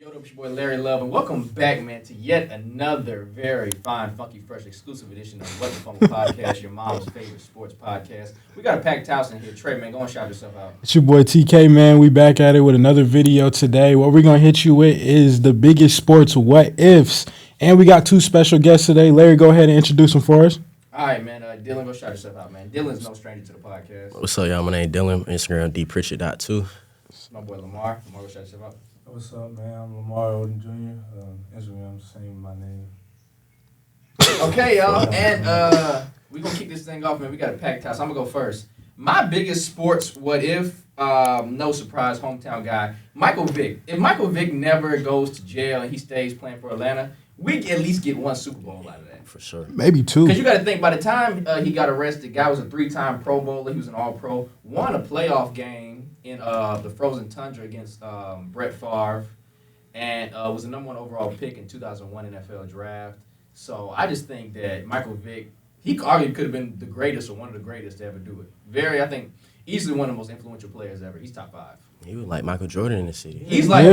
Yo, it's your boy Larry Love, and welcome back, man, to yet another very fine, funky, fresh, exclusive edition of What the Funk Podcast, your mom's favorite sports podcast. We got a packed house in here. Trey, man, go and shout yourself out. It's your boy TK, man. We back at it with another video today. What we're going to hit you with is the biggest sports what-ifs. And we got two special guests today. Larry, go ahead and introduce them for us. All right, man. Dylan, go shout yourself out, man. Dylan's no stranger to the podcast. What's up, y'all? My name is Dylan. Instagram, dpritchard.2. My boy Lamar. Lamar, go shout yourself out. What's up, man? I'm Lamar Odom Jr. Instagram, same my name. Okay, y'all, and we're going to kick this thing off, man. We got a packed house. I'm going to go first. My biggest sports what if, no surprise, hometown guy, Michael Vick. If Michael Vick never goes to jail and he stays playing for Atlanta, we at least get one Super Bowl out of that. For sure. Maybe two. Because you got to think, by the time he got arrested, guy was a 3-time Pro Bowler. He was an All-Pro. Won a playoff game in the Frozen Tundra against Brett Favre, and was the number 1 overall pick in 2001 NFL Draft. So I just think that Michael Vick, he arguably could have been the greatest or one of the greatest to ever do it. I think, easily one of the most influential players ever. He's top 5. He was like Michael Jordan in the city. He's like,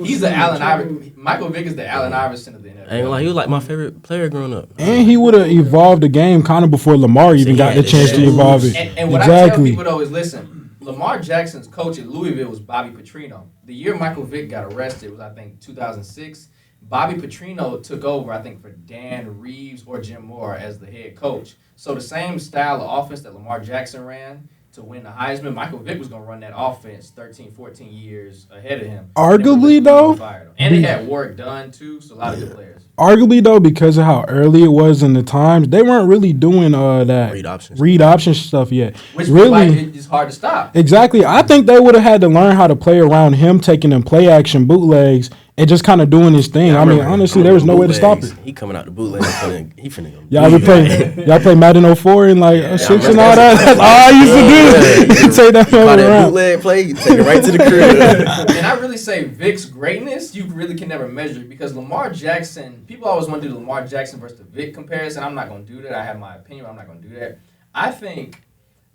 he's the Allen Iverson. Michael Vick is the Allen Iverson of the NFL. I ain't gonna lie, he was like my favorite player growing up. And he would have evolved the game kind of before Lamar even got the chance to evolve it. And what I tell people, though, is listen, Lamar Jackson's coach at Louisville was Bobby Petrino. The year Michael Vick got arrested was, I think, 2006. Bobby Petrino took over, I think, for Dan Reeves or Jim Moore as the head coach. So the same style of offense that Lamar Jackson ran to win the Heisman, Michael Vick was going to run that offense 13, 14 years ahead of him. Arguably, though. And they had work done, too, so a lot of good players. Arguably, though, because of how early it was in the times, they weren't really doing that read option stuff yet. Which really, is hard to stop. Exactly. I think they would have had to learn how to play around him taking them play action bootlegs and just kind of doing his thing. I mean, honestly, there was no way to stop it. He coming out the bootleg. He finna go. Y'all play Madden 04 and like 6 and all that. That's all I used to do. Take that around. Bootleg play, you take it right to the crib. And I really say Vick's greatness, you really can never measure it because Lamar Jackson, people always want to do the Lamar Jackson versus the Vick comparison. I'm not going to do that. I have my opinion, but I'm not going to do that. I think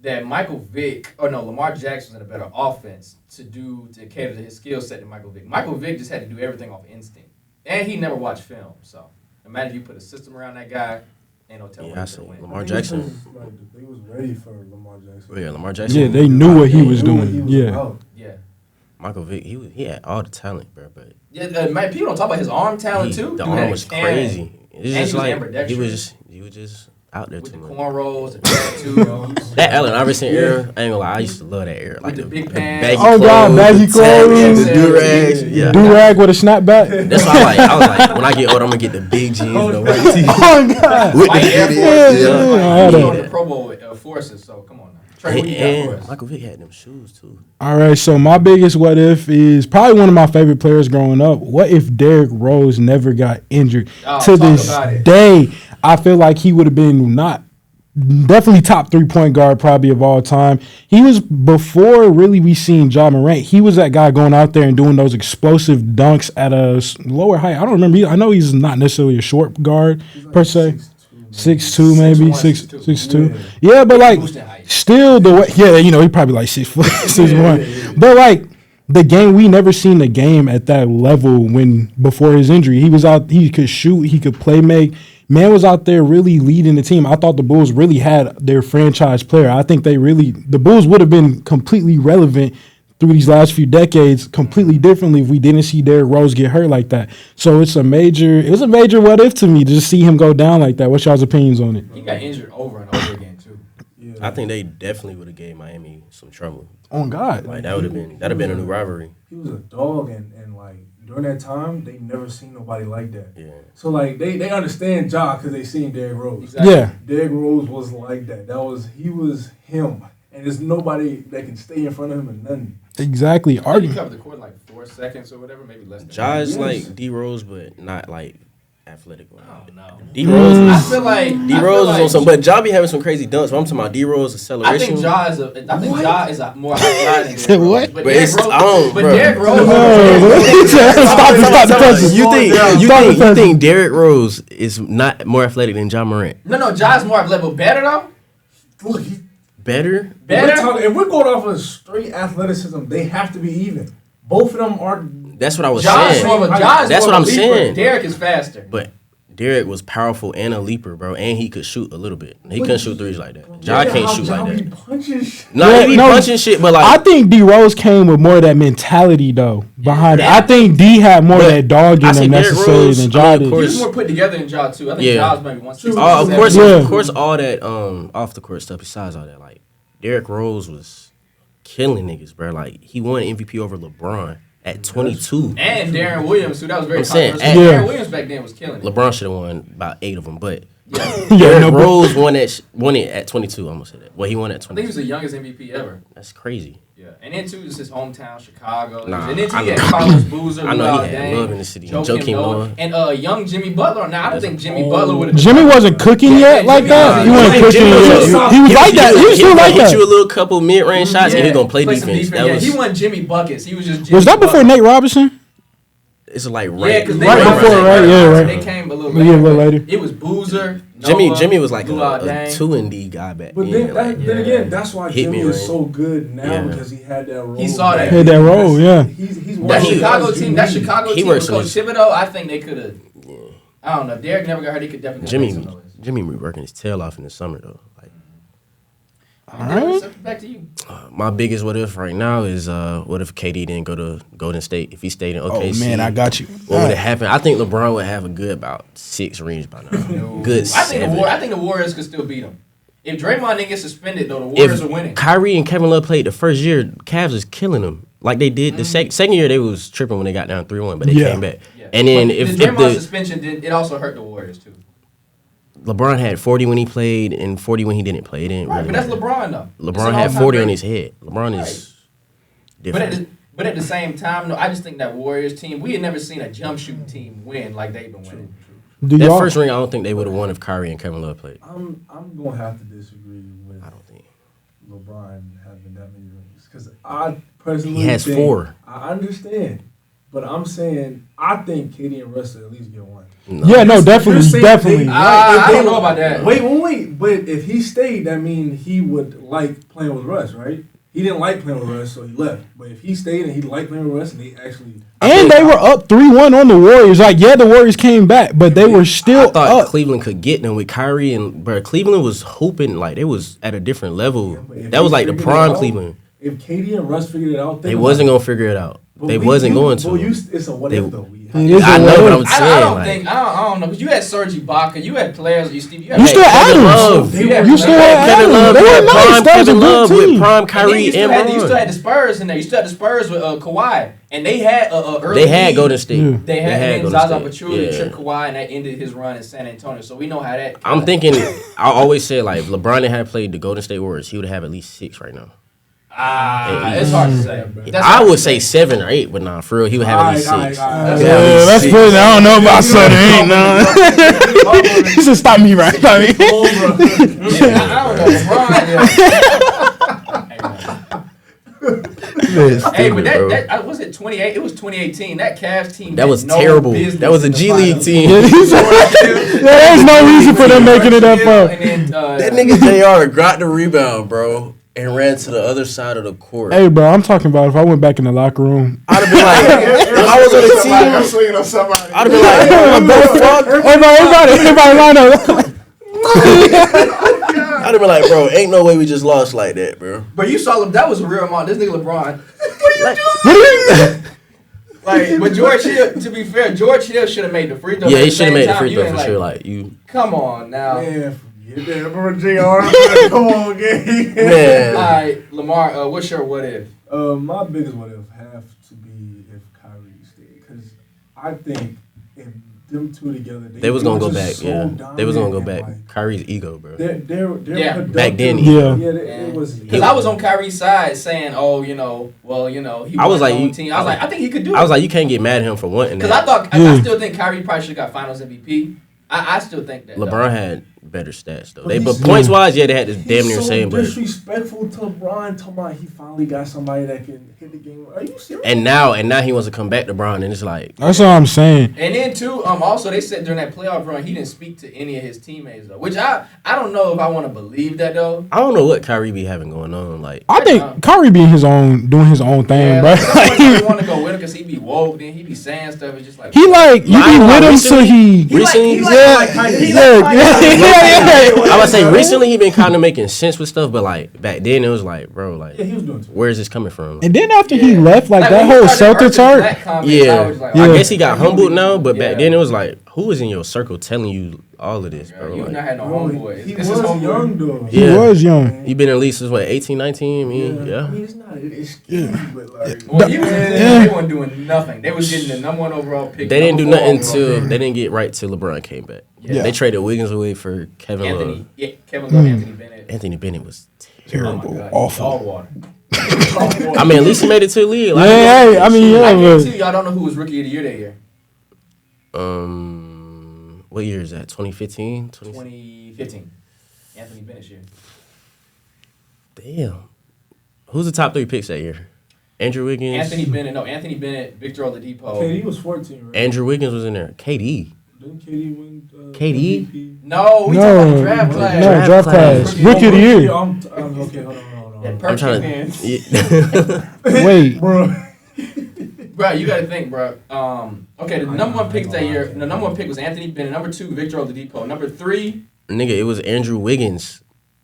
that Lamar Jackson was in a better offense to cater to his skill set than Michael Vick. Michael Vick just had to do everything off instinct. And he never watched film. So imagine you put a system around that guy, ain't no telling what he's going to win. Lamar Jackson. They was ready for Lamar Jackson. Oh, yeah, Lamar Jackson. Yeah, they knew what he was doing. Yeah. Michael Vick, he had all the talent, bro. But man, people don't talk about his arm talent too. The arm was crazy. It's just like he was just out there with too the much. cornrows, the tattoos. That Allen Iverson era, I ain't gonna lie, I used to love that era. Like the big pants. baggy Oh, God, baggy clothes. the do-rags. Yeah. Do-rag with a snapback. That's why I was like, when I get older, I'm gonna get the big jeans, the white tee. Oh, God. With White the Air fitted. Force. He Yeah. on the Pro Bowl Forces, so come on now. Trey, what you got for And us? Michael Vick had them shoes too. All right, so my biggest what if is probably one of my favorite players growing up. What if Derrick Rose never got injured? Oh, To talk this about it. day, I feel like he would have been definitely top 3-point guard probably of all time. He was, before really we seen Ja Morant, he was that guy going out there and doing those explosive dunks at a lower height. I don't remember. I know he's not necessarily a short guard per se. 6'2", maybe 6'2". Yeah, but like still the way. Yeah, he probably like 6 foot 6'1". But like the game, we never seen the game at that level before his injury. He was out. He could shoot. He could play make. Man was out there really leading the team. I thought the Bulls really had their franchise player. I think the Bulls would have been completely relevant through these last few decades completely differently if we didn't see Derrick Rose get hurt like that. So it was a major what if to me to just see him go down like that. What's y'all's opinions on it? He got injured over and over again too. Yeah. I think they definitely would have gave Miami some trouble. On God. Like that'd have been a new rivalry. He was a dog, and like during that time, they never seen nobody like that. Yeah. So like they understand Ja because they seen Derrick Rose. Exactly. Yeah. Derrick Rose was like that. He was him, and there's nobody that can stay in front of him and nothing. Exactly. He covered the court in like 4 seconds or whatever, maybe less than Ja is Yes. like D Rose, but not like athletic. Oh, no. D Rose I is feel like D Rose is on some, but Ja be having some crazy dunks. But I'm talking about D Rose I acceleration. think Ja is a more athletic. Said what? But But it's Derrick Rose, on, but bro. Derrick Rose. Stop the presses. You think Derrick Rose is not more athletic than Ja Morant? No, Ja's more athletic, but better though. Look, he Better? Better? If we're going off of straight athleticism, they have to be even. Both of them are That's what I was Josh, saying. Josh That's more what of a I'm leaper. saying. Derek is faster. But Derek was powerful and a leaper, bro, and he could shoot a little bit. He couldn't shoot threes like that. Ja can't shoot like that. Punches. No, he be punching shit, but I like think D Rose came with more of that mentality though behind it. Yeah. I think D had more of But that dog I in see him Derrick necessarily Rose, than I Ja mean, did. of course- He's more put together than Ja too. I think Yeah. Ja's maybe 160. of course, all that off the court stuff. Besides all that, like Derrick Rose was killing niggas, bro. Like he won MVP over LeBron at 22. And Darren Williams, too. That was very I'm saying, controversial. yeah. Darren Williams back then was killing it. LeBron should have won about 8 of them, but Yeah, Derrick no, but- Rose won it at 22. I almost said that. Well, he won at I think he 22. was the youngest MVP ever. That's crazy. Yeah, and then too is his hometown, Chicago. Nah, and then too I he had know. Carlos Boozer, I know Luol he had Deng, love in the city. Joakim Joakim Noah, Noah. and young Jimmy Butler. Now I don't think Jimmy Butler would have. Jimmy wasn't cooking yet Yeah, like Jimmy that. was- He wasn't Jimmy cooking was- yet. He was like that. He was still like hit you a that. little couple mid-range shots, and he gonna play some defense. That Yeah, was he won Jimmy buckets. He was just. Jimmy Was that before Butler. Nate Robinson? it's like Yeah, right, because Right before, right? Yeah, right. They came a little Yeah, later. a little later. It was Boozer. Jimmy Noah, was like Luol a Deng. 2-and-D guy back But then. then, like, then again, that's why Hit Jimmy me, is right? so good now Yeah. because he had that role. He saw that. Had that role, yeah. He's one That of the Chicago guys you team, that need. Chicago He team works with Coach in Thibodeau, I think they could have. I don't know. Derek never got hurt. He could definitely. Jimmy be working his tail off in the summer though. Like Back to you. my biggest what if right now is what if KD didn't go to Golden State? If he stayed in Oh OKC, man, I got you. What would have happened? I think LeBron would have a good about 6 rings by now. Good I think 7. I think the Warriors could still beat them. If Draymond didn't get suspended, though, the Warriors are winning. Kyrie and Kevin Love played the first year, Cavs was killing them. Like they did the second year, they was tripping when they got down 3-1, but they Yeah. came back. Yeah. And then But if the Draymond the suspension did, it also hurt the Warriors too. LeBron had 40 when he played and 40 when he didn't play, it didn't Right, really but that's matter. LeBron though. It's LeBron an had all-time 40 on great. his head. LeBron is different. But at the same time, no, I just think that Warriors team, we had never seen a jump shooting team win like they've been winning. Do That y'all? first ring, I don't think they would have won if Kyrie and Kevin Love played. I'm gonna have to disagree with I don't think. LeBron having that many rings because I personally He has think- 4. I understand, but I'm saying I think KD and Russ will at least get one. No. Yeah, no, You're definitely, saying definitely. they- I if don't know about that. Wait. But if he stayed, that means he would like playing with Russ, right? He didn't like playing with Russ, so he left. But if he stayed and he liked playing with Russ, and he actually And they were up 3-1 on the Warriors. Like, yeah, the Warriors came back, but they were I still thought up. Cleveland could get them with Kyrie and bro. Cleveland was hooping like they was at a different level. But if That was they like the figured it prime out, Cleveland. If KD and Russ figured it out, They wasn't gonna figure it out. They wasn't going to. It's a what They- if though. It is I a know, what but if. I'm saying I don't like, think I don't know because you had Serge Ibaka, you had players, you Steve, you had You still Kevin Adams. Love. You still had Kevin Adams. Love, They you were had nice. prime That was a Kevin Love good with team. prime And then Kyrie you still and had you still Bron. had the Spurs in there. You still had the Spurs with Kawhi, and they had early. They had lead. Golden State. Yeah. They had Golden Zaza State. Pachulia, Yeah. tripped Kawhi, and that ended his run in San Antonio. So we know how that. I'm thinking. I always say like if LeBron had played the Golden State Warriors, he would have at least 6 right now. It's hard to say. That's I hard would to say 7 or 8, but nah, for real, he would have at least 6. Alright. He would have at Yeah, least that's 6. good. I don't know about Southern. Ain't no. He said, "Stop me, right? Stop me." I don't know. LeBron. Hey, but that was it. 28. It was 2018. That Cavs team. That had was no terrible. business That was a in the G League finals. team. There's no reason for them making it that far. And then, That nigga JR got the rebound, bro, and ran to the other side of the court. Hey, bro, I'm talking about if I went back in the locker room. I'd have been like, if I was on the I'm team, swinging on somebody. I'd have been like, what the fuck? Everybody line up. I'd have been like, bro, ain't no way we just lost like that, bro. but you saw that was a real amount. This nigga LeBron. Like, but George Hill. To be fair, George Hill should have made the free throw. Yeah, At he the should have same made the time, free you throw ain't for sure. Like you, Come on now. Man, forget that. Remember JR? Come on, gang. All man. right, Lamar. What's your what if? My biggest what if have to be if Kyrie stayed, because I think if them two together, They was gonna go were back, just so yeah. They was gonna go dominant back. and, like, Kyrie's ego, bro. They're Yeah. productive. Back then, Yeah. It was. Because I was on Kyrie's side saying, oh, he I was won his like, own you- team. I was like, I think he could do it. I was like, you can't get mad at him for wanting Because I that. thought, I Yeah. still think Kyrie probably should have got Finals MVP. I still think that. LeBron had better stats though. But But he's- points wise, yeah, they had the damn He's near so same. But disrespectful to LeBron. Talking about he finally got somebody that can hit the game. Are you serious? and now he wants to come back to Bron, and it's like That's what I'm saying. And then too, also they said during that playoff run he didn't speak to any of his teammates though, which I don't know if I want to believe that though. I don't know what Kyrie be having going on. Like I think Kyrie being doing his own thing, Yeah, bro. like, someone really want to go with him because he be woke, then he be saying stuff. It's just like He like you be with him so he. recently, I would say recently he been kind of making sense with stuff, but like back then it was like, bro, like Yeah, he was doing too. where is this coming from? And then after he left, like that when he whole started Celtics Arthur art. Black comments, Yeah, I was like, I Yeah. guess he got humbled now, but back Yeah. then it was like, who was in your circle telling you all of this, Bro, bro? you Like, not had no Bro, homeboy. he This was is homeboy. young though. He Yeah. was young. he been at least since what 18, 19? I mean, yeah. I mean, it's not. It's scary, but like. Well, he was Yeah. they weren't doing nothing. They was getting the number 1 overall pick. They didn't do number 4 nothing overall till pick. they didn't get right till LeBron came back. Yeah. They traded Wiggins away for Kevin Love. Anthony. Yeah, Kevin Love, Anthony Bennett. Anthony Bennett was Oh my terrible. God, Awful. Dog water. I mean, at least he made it to the league. Like, Hey, I mean, I yeah, guarantee but y'all don't know who was rookie of the year that year. what year is that? 2015? 2015. Anthony Bennett's year. Damn. Who's the top 3 picks that year? Andrew Wiggins. Anthony Bennett, Victor Oladipo. KD was 14, right? Andrew Wiggins was in there. KD. Didn't KD win? KD? MVP? No, we talking about the draft class. no draft class. Rookie of the year. Okay, hold on. Yeah, I'm Perk trying fans. to. Yeah. Wait, Bro, Bro, you gotta think, bro. Okay, the number 1 pick that year, the number 1 pick was Anthony Bennett. Number 2, Victor Oladipo. Number 3, Nigga, it was Andrew Wiggins.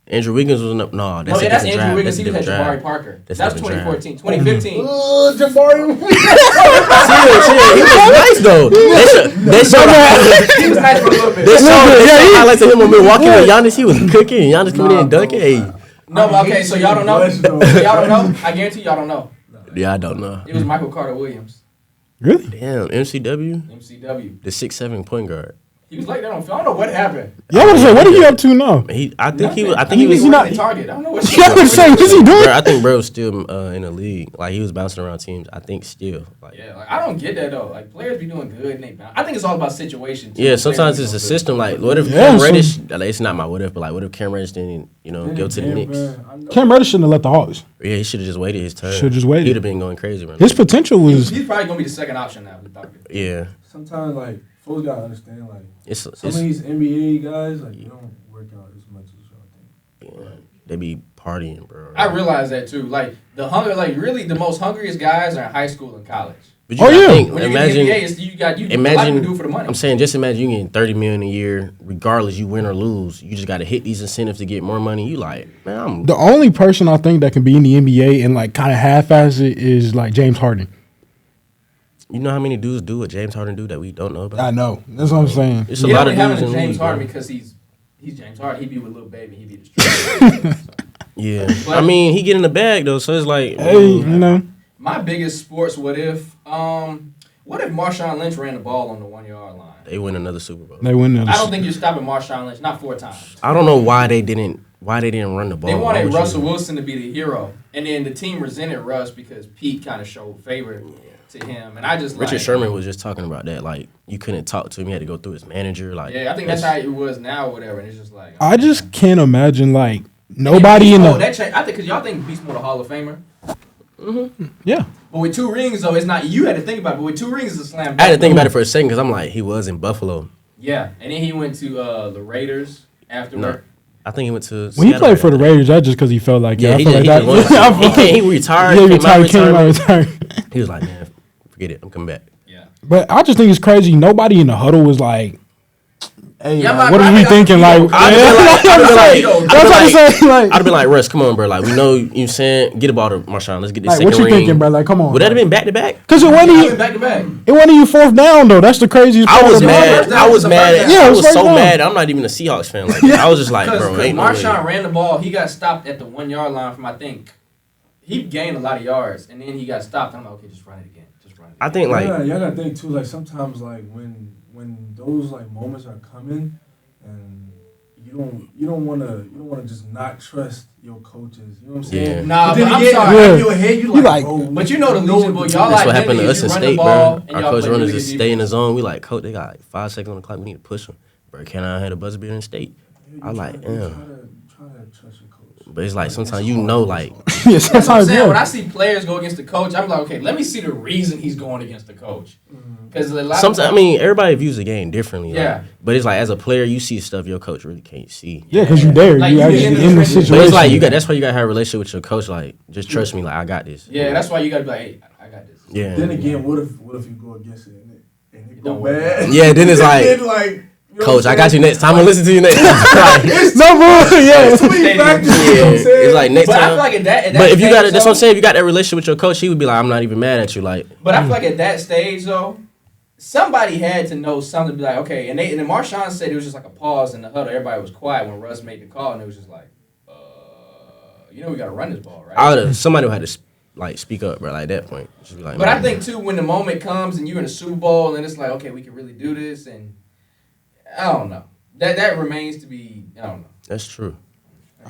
Andrew Wiggins was no. that's That's a Andrew different draft. Wiggins. That's a He was at different Jabari draft. Parker. That's That's a different 2014. 2015. Jabari. Chill, he was nice though. They showed He was nice for a little bit. they showed highlights of him on Milwaukee with Giannis. He was cooking. Giannis coming in and dunking. Hey. No, but okay, so y'all don't know? So y'all don't know? I guarantee y'all don't know. Yeah, I don't know. It was Michael Carter Williams, really? Damn, MCW, MCW. the 6'7" point guard. He was like that on film. I don't know what happened. Yeah, I was say, what are you up to now? I think he was. I I think he was. He not- was target. I don't know what. Yeah, I was saying, what's he doing? Bro, I think bro was still in the league. Like he was bouncing around teams. I think still. Like Yeah, like, I don't get that though. Like players be doing good and they bounce. I think it's all about situation. Too. yeah, Players sometimes be it's a doing good. system. Like what if Yeah, Cam so- Reddish? Like, it's not my what if, but like what if Cam Reddish didn't go to the Knicks? Cam Reddish shouldn't have let the Hawks. Yeah, he should have just waited his turn. Should've just waited. He'd have been going crazy, man. His potential was. He's probably gonna be the second option now. Without it. Yeah, Sometimes, like, folks gotta understand, like, it's some of these NBA guys, like, they don't work out as much as y'all think. yeah, they be partying, bro. I realize that too. Like the hunger, like really, the most hungriest guys are in high school and college. But Oh, gotta yeah. think, When you imagine. get the NBA, you got you. Imagine- a lot to do for the money. I'm saying, just imagine you getting $30 million a year, regardless you win or lose. You just got to hit these incentives to get more money. You like, man, I'm. The only person I think that can be in the NBA and like kind of half-ass it is like James Harden. You know how many dudes do what James Harden do that we don't know about? I know. That's what I'm saying. It's a You lot don't of have dudes in the James league, Harden bro. because he's James Harden. He be with Lil Baby. He be the Yeah, But- I mean, he get in the bag though, so it's like, Hey, you know. My biggest sports what if Marshawn Lynch ran the ball on the 1 yard line? they win another Super Bowl. They win. I don't think you're stopping Marshawn Lynch, not 4 times. I don't know why they didn't run the ball. They Why wanted would you- Russell Wilson to be the hero, and then the team resented Russ because Pete kind of showed favor to him, and I just Richard like, Sherman was just talking about that. Like, you couldn't talk to him; you had to go through his manager. Like, Yeah, I think that's how it was now, or whatever. And it's just like I just can't imagine like nobody in the. that change. I think because y'all think Beast Mode a Hall of Famer, Yeah. but with 2 rings though, it's not. You had to think about it. But with 2 rings, it's a slam. I had to dunk. think about it for a second because I'm like, he was in Buffalo. Yeah, and then he went to the Raiders afterward. I think he went to. When he Seattle played for the after that. Raiders, that's just because he felt like Yeah, I he feel just, like he that. just wanted to. He retired. Yeah, came out of retired. retirement. He was like, man, forget it. I'm coming back. Yeah. But I just think it's crazy. Nobody in the huddle was like, "Hey, Yeah, like, but what I are we think thinking?" Like, I'd I'm trying to say, like, I'd have been like, Russ, come on, bro. Like, we know you saying, get the ball to Marshawn. Let's get this like, second what you ring. thinking, bro? Like, come on. Would that have been back to back? Because it I wasn't went back to back. you 4th down though. That's the craziest I part was of it. mad. first down I was was the mad. first down. Yeah, it I was was first so down. mad. I'm not even a Seahawks fan. Like, I was just like, bro, Because ain't no way. Marshawn ran the ball, he got stopped at the 1 yard line from I think he gained a lot of yards, and then he got stopped. I'm like, okay, just run it again. Just run it. I think like Y'all gotta think too. Like sometimes, like when those like moments are coming, and you don't wanna just not trust your coaches. You know what I'm saying? Yeah. Nah, But then but I'm again, sorry. Yeah. in your head, you You like, like- bro, But you know the Legion Boy, y'all that's like what happened to niggas, us you in run state, the bro. ball, and Our y'all coach play runners really just good stay in the defense. zone. We like, coach, they got like 5 seconds on the clock. We need to push them. Bro, can I hit a buzzer beater in state? I like, try yeah. to trust your coach. But it's like sometimes you know, like Yeah, That's what I'm sometimes, saying. When I yeah. see players go against the coach, I'm like, okay, let me see the reason he's going against the coach. Because a lot sometimes. of I mean, everybody views the game differently. Yeah. Like, but it's like as a player, you see stuff your coach really can't see. Yeah, because you there. Like, you you actually in the in the trenches. situation. But it's like that's why you gotta have a relationship with your coach. Like, just trust me. Like, I got this. yeah, that's why you gotta be like, hey, I got this. Yeah. Then again, what if you go against it and it go don't work bad? Yeah, then it's like, Then, like, you know Coach, what I I'm got you saying? next time. I'm gonna listen to you next time. No, bro. Yeah. So many factors, you know what I'm saying? It's like next But I time. feel like at that But if you got stage, that's what I'm though- saying. If you got that relationship with your coach, he would be like, I'm not even mad at you. Like, But I feel like at that stage though, somebody had to know something to be like, okay, and then Marshawn said it was just like a pause in the huddle. Everybody was quiet when Russ made the call, and it was just like, we gotta run this ball, right? somebody would have to like speak up, bro. Like at that point, just be like. But I man, think too, when the moment comes and you're in a Super Bowl, and it's like, okay, we can really do this, and I don't know. That remains to be. I don't know. that's true.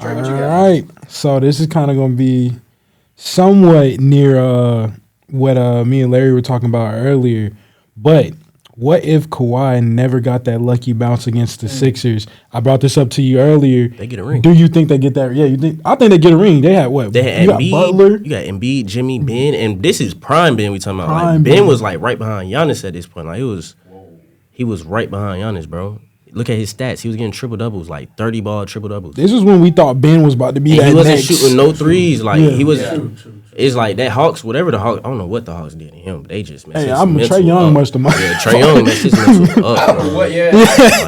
Trey, what All you got? right. So this is kind of going to be somewhat near what me and Larry were talking about earlier. But what if Kawhi never got that lucky bounce against the Sixers? I brought this up to you earlier. They get a ring. Do you think they get that? Yeah, you think? I think they get a ring. They had what? They had you got Embiid, Butler. you got Embiid, Jimmy, Ben, and this is prime Ben we talking about. Prime Like Ben Ben. was like right behind Giannis at this point. Like he was right behind Giannis, bro. Look at his stats. He was getting triple doubles, like 30-ball triple doubles. This is when we thought Ben was about to be And that he wasn't next. shooting no threes. Like Yeah. he was. Yeah. True. It's like that Hawks, whatever the Hawks. I don't know what the Hawks did to him. But they just messed Hey, his I'm mental Trae Young up. must have. Yeah, Trae Young messed his mental I up. don't know Bro. what. Yeah.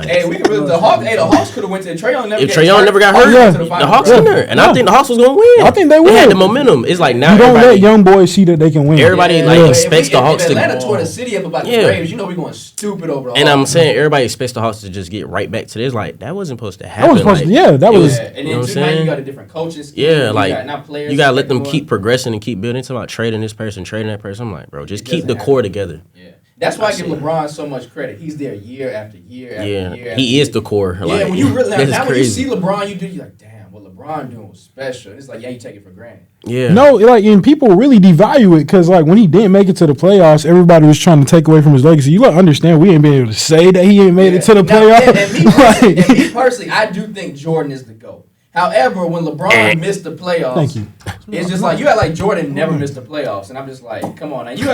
Hey, we could really the Hawks could have went to Trae Young. If Trae Young never got hurt, yeah. the Hawks in there, and I think the Hawks was gonna win. I think they They had will. the momentum. It's like now You don't let everybody. young boys see that they can win. Everybody, like, expects the Hawks if to- Atlanta tore the city up about the Yeah. Braves, you know we going stupid over the And I'm Hawks. saying everybody expects the Hawks to just get right back to this. Like that wasn't supposed to happen. That was supposed like, to, yeah, that it was. Yeah, and you know then what too, I'm now you saying? got a different coaching scheme. Yeah, you like got, now players you gotta let them going. keep progressing and keep building. It's about trading this person, trading that person. I'm like, bro, just keep the doesn't core together. Yeah, that's why I I give see. LeBron so much credit. He's there year after year after Yeah, year. he is the core. Yeah, Like, when you really that's now when you crazy. see LeBron, you're like, damn, what LeBron doing was special. And it's like, yeah, you take it for granted. Yeah, No, like, and people really devalue it because, like, when he didn't make it to the playoffs, everybody was trying to take away from his legacy. You gotta understand, we ain't been able to say that he ain't made it to the Now, playoffs. and me personally, I do think Jordan is the GOAT. However, when LeBron missed the playoffs, Thank you. it's just like you had like Jordan never missed the playoffs, and I'm just like, come on, and you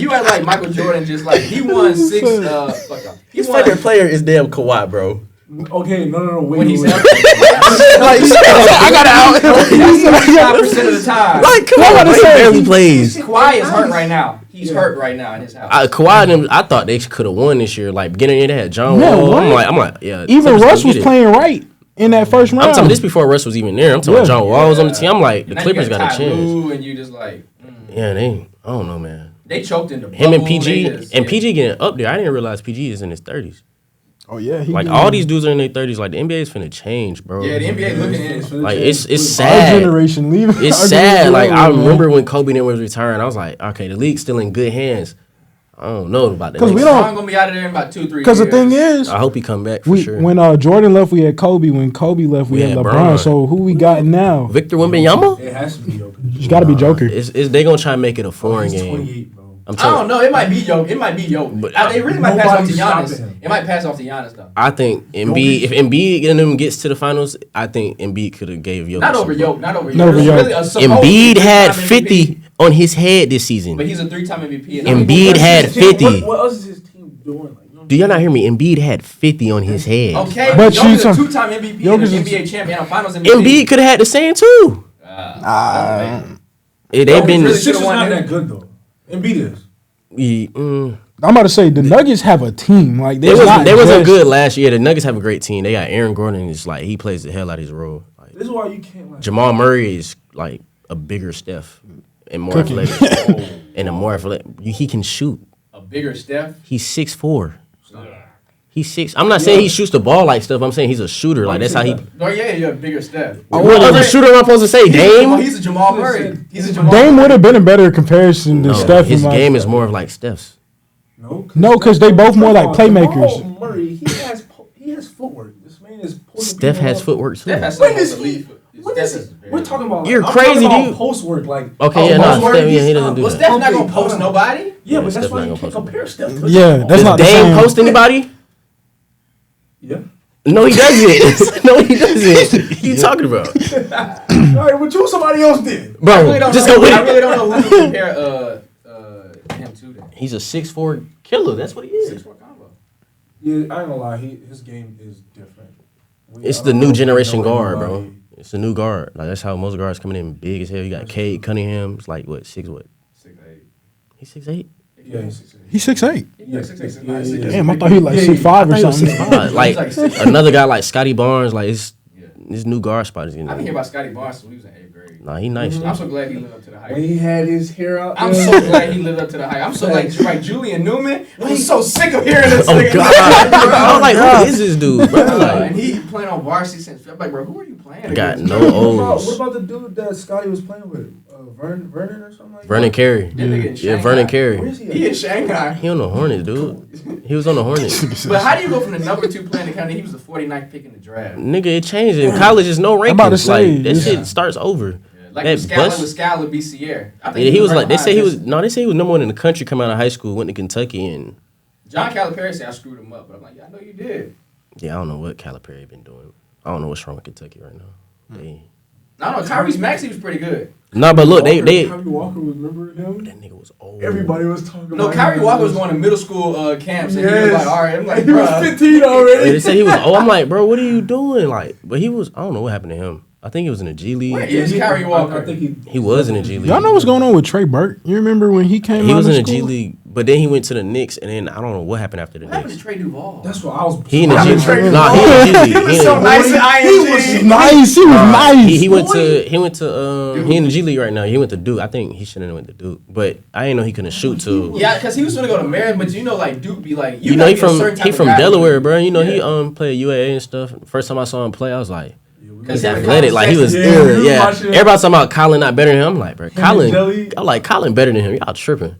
had like Michael Jordan just like he won 6. Fuck off. He his won favorite player is damn Kawhi, bro. Okay, no, wait. when he's wait. healthy. Like, I got out. That's 75% of the time. Like, come on, about to he say, barely plays. Kawhi is hurt right now. He's hurt right now in his house. Kawhi and them, I thought they could have won this year. Like beginning of the year, they had John Yeah, Wall. what? I'm like, yeah. Even Clippers Russ gonna was get it. playing right in that first round. I'm talking this before Russ was even there. I'm talking about Yeah. John Wall was on the team. I'm like, the Now you Clippers got a chance. Lue, and you just like Yeah, they. I don't know, man. they choked in the Him and bubble, PG they just- and yeah. PG getting up there. I didn't realize PG is in his 30s. Oh yeah, he Like did. all these dudes are in their 30s. Like the NBA is finna change, bro. Yeah, the NBA looking at it. Like it's our sad. generation leaving. It's our sad. generation Like I leaving, man. remember when Kobe then was retiring. I was like, okay, the league's still in good hands. I don't know about the 'Cause we next. don't- LeBron gonna be out of there in about 2-3 years. Because the thing is, I hope he come back for we sure. when Jordan left, we had Kobe. When Kobe left, we We had had LeBron. Bron. So who we got now? Victor Wembanyama? It has to be Joker. It's got to be Joker. It's they gonna try and make it a foreign He's game. 28, bro. I'm I don't telling. know. It might be Jokic. It might be Jokic. But, They really might pass off to nobody's Giannis. stopping him. It might pass off to Giannis though. I think Embiid. If Embiid and them gets to the finals, I think Embiid could have gave Jokic. Not over some- Jokic. Not over Jokic. Not over It's Jokic. really a supposed Embiid had three-time MVP, 50 on his head this season. but he's a 3-time MVP. and Embiid What's had his team- 50. What else is his team doing? Like, you know, Do y'all not hear me? Embiid had 50 on his head. Okay, But but Jokic is a she's a- 2-time MVP, Jokic and is- an NBA champion, and a Finals MVP. Embiid could have had the same too. They've Jokic been. really the Sixers should've won not it. that good though. Embiid is. I'm about to say the Nuggets have a team. Like They there's not wasn't just- good last year. The Nuggets have a great team. They got Aaron Gordon. Is like he plays the hell out of his role. Like, This is why you can't like. Jamal Murray is like a bigger Steph and more Cooking. athletic. And a more athletic. He can shoot. A bigger Steph. He's 6'4". He's 6. I'm not saying he shoots the ball like Steph. I'm saying he's a shooter. Like that's how he. Oh yeah, you're a bigger Steph. What other shooter am I supposed to say? Dame? He's a Jamal Murray. He's a Jamal. Dame Murray. would have been a better comparison to No, Steph. his in my- game is more of like Steph's. No, 'cause they both more like playmakers. Jamal Murray, he has footwork. This man is. pulling Steph people has up. footwork too. Steph has When some is of the he? elite. When Steph is is he? very We're talking about. You're I'm crazy, talking about dude. post work, like. Okay, yeah, no, post work, Steph, yeah, he he's- doesn't do Well, that. Steph's not Okay, gonna post hold on. nobody. Yeah, Yeah, but that's Steph's why not you gonna can't post compare Steph. to Yeah, Jamal. that's Does not the Dame same. post anybody? Yeah. No, he doesn't. No, he doesn't. What you talking about? All right, but you somebody else did. Bro, I really don't just know. go with I it. really don't know who to compare him to. Then He's a 6'4" killer. That's what he is. 6'4" combo. Yeah, I ain't gonna lie. His game is different. It's I the don't new know if you generation know guard, bro. anybody- It's the new guard. Like that's how most guards coming in big as hell. You got Cade Cunningham. It's like what 6 what? 6'8". He's 6'8". Yeah, he's 6'8". He's 6'8". He's like 6'8", 6'9", Yeah, yeah, 6'8". Damn, I thought he was like Yeah, 6'5" or I thought he was something. 6'5". Like He's like 6'5". another guy like Scotty Barnes. Like Yeah. his new guard spot is I've been hearing about Scotty Barnes since we was in 8th grade. Nah, he nice. I'm so glad he lived up to the hype. When he had his hair out, I'm there, so glad he lived up to the hype. I'm so like Julian Newman. I'm so sick of hearing this Oh nigga. God! I was like, who is this dude, bro? And Like, he playing on varsity since. I'm like, bro, who are you playing got against? no what O's. about the dude that Scotty was playing with? Vernon or something like Vernon that? Carey. That nigga in Yeah, Shanghai. Vernon Where Carey. is he at? He in Shanghai. He on the Hornets, dude. He was on the Hornets. But how do you go from the number 2 player in the county? He was the 49th pick in the draft. Nigga, it changed. In college, is no rankings. I'm about to say, like that yeah. shit starts over. Yeah, like That with Scala, bus- with Scala B. Sierra. I think Yeah, he was right like they behind say he this. was no, they say he was number 1 in the country coming out of high school, went to Kentucky, and John Calipari said I screwed him up, but I'm like, yeah, I know you did. yeah, I don't know what Calipari been doing. I don't know what's wrong with Kentucky right now. They I don't know. Tyrese Maxey was pretty good. no, but look, they Kyrie Walker, remember him? that nigga was old. Everybody was talking No, about Kyrie him. Walker was going to middle school camps, and he was Yes. like, all right. I'm like, He was bruh. 15 already. They said he was old. I'm like, bro, what are you doing? Like, but he was. I don't know what happened to him. I think he was in the G League. Wait, is Kyrie Walker? I think He was in the G League. Y'all know what's going on with Trey Burke? You remember when he came He out was of in the G school? League, but then he went to the Knicks, and then I don't know what happened after the What happened to Knicks. Trey Duval? that's what I was. He in the I've G been trading League. Nah, he in the G League. He was He in so the- nice in He was ING. nice. He was nice. He went to he in the G League right now. He went to Duke. I think he shouldn't have went to Duke, but I didn't know he couldn't shoot till. Yeah, because he was going to go to Maryland, but you know, like, Duke be like, You know he gotta be a certain from type he of from guy. Delaware, bro. You know he Yeah. played UAA and stuff. First time I saw him play, I was like, Because he's athletic. Like he was, Yeah, we was yeah. watching- Everybody talking about Colin not better than him. I'm like, bro, and Colin. Jelly. I'm like Colin better than him. Y'all tripping.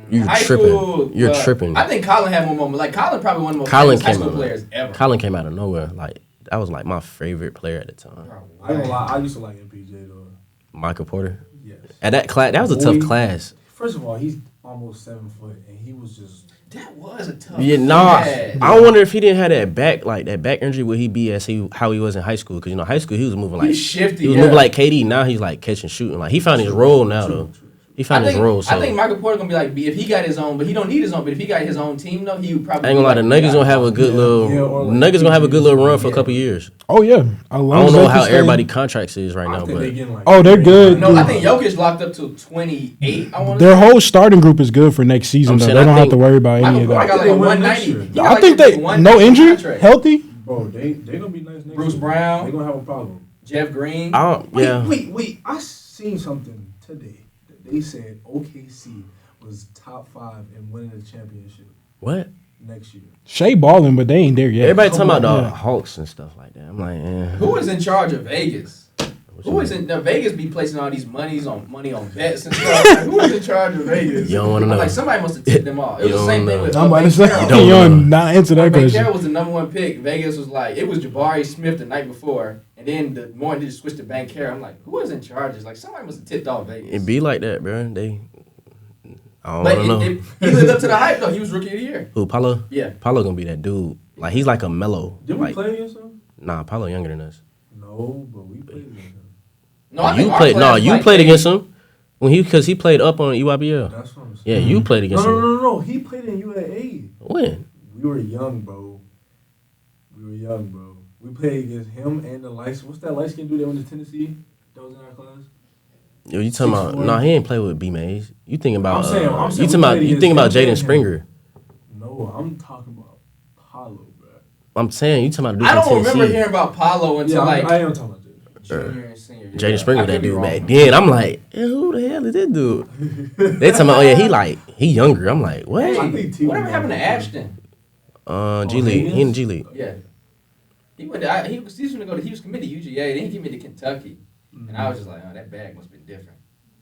You're High tripping. school, You're but tripping. I think Colin had one moment. Like, Colin probably one of the most Colin famous high came school out. players ever. Colin came out of nowhere. Like that was like my favorite player at the time. I ain't gonna lie. I used to like MPJ though. Michael Porter. Yes. At that class, that was a tough class. First of all, he's almost 7 foot, and he was just. That was a tough. Yeah, nah. Yeah. I wonder if he didn't have that back injury, would he be how he was in high school? Because you know, high school he was moving like He's shifty. he was yeah. moving like KD. Now he's like catching, shooting. Like he found his role now though. He found his role. So I think Michael Porter gonna be like, if he got his own, but he don't need his own. But if he got his own team, though, he would probably. I ain't gonna lie, the be Nuggets like, gonna have a good little. Yeah, or like Nuggets gonna have a good little run for a Yeah. couple years. Oh yeah, I don't know how everybody contracts is right I now, think they but getting like. Oh, they're good. No, I think Jokic locked up till 28. I want to. Their whole starting group is good for next season. I'm though. saying, They I don't have think to worry about any Michael of Porter that. got like They a win next 190. year. He got I like think a they 190 no injury, contract. healthy. Bro, they gonna be nice next Bruce year. Brown. They gonna have a problem. Jeff Green. I don't. Yeah, Wait. I seen something today that they said OKC was top 5 in winning the championship what? next year. Shea balling, but they ain't there yet. Everybody talking about the Yeah. Hawks and stuff like that. I'm like, Who is in charge of Vegas? what Who you is mean? in? Now Vegas be placing all these money on bets and stuff. Like, who is in charge of Vegas? You don't wanna I'm know. like, somebody must have tipped them off. It You was the don't same thing know. with I'm about to say, Banchero. You don't you know. not answer that question. Banchero was the number 1 pick. Vegas was like, it was Jabari Smith the night before, and then the morning they just switched to Banchero. I'm like, who is in charge? It's like somebody must have tipped off Vegas. It be like that, bro. I But don't know. he lived up to the hype though. He was rookie of the year. Who, Paulo? Yeah. Paulo gonna be that dude. Like he's like a mellow. Did we Like, play against them? nah, Paulo younger than us. No, but we played against them. No, I You think our played. No, players you like played they- against him when because he played up on EYBL. That's what I'm saying. Yeah, you played against him. No. He played in UAA. When? We were young, bro. We played against him and the light. What's that light skin dude that went to Tennessee? That was in our class. Yo, you talking about? 6'1". Nah, he ain't play with B Mays. You thinking about? I'm saying you we talking about? played You thinking about against him Jaden and Springer? No, I'm talking about Paulo, bro. I'm saying you talking about? a dude I from don't remember Tennessee. hearing about Paulo until Yeah, like I am talking about Jaden. junior and senior. year. Jaden Springer, I that could be dude wrong. back then. I'm like, who the hell is this dude? They talking about? Oh yeah, he younger. I'm like, what? Hey, I think T whatever was happened to wrong. Ashton? G League. He in G League. Yeah. He went. He was going to go. He was committed to UGA. Then he committed to Kentucky, and I was just like, oh, that bag must have been different.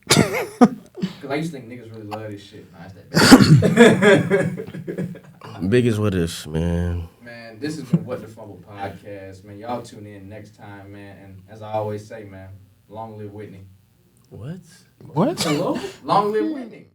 Because I used to think niggas really love this shit. Nah, it's that bag. Big is what is, man. Man, this has been What the Fumble podcast, man. Y'all tune in next time, man. And as I always say, man, long live Whitney. What? What? Hello? Long live Whitney.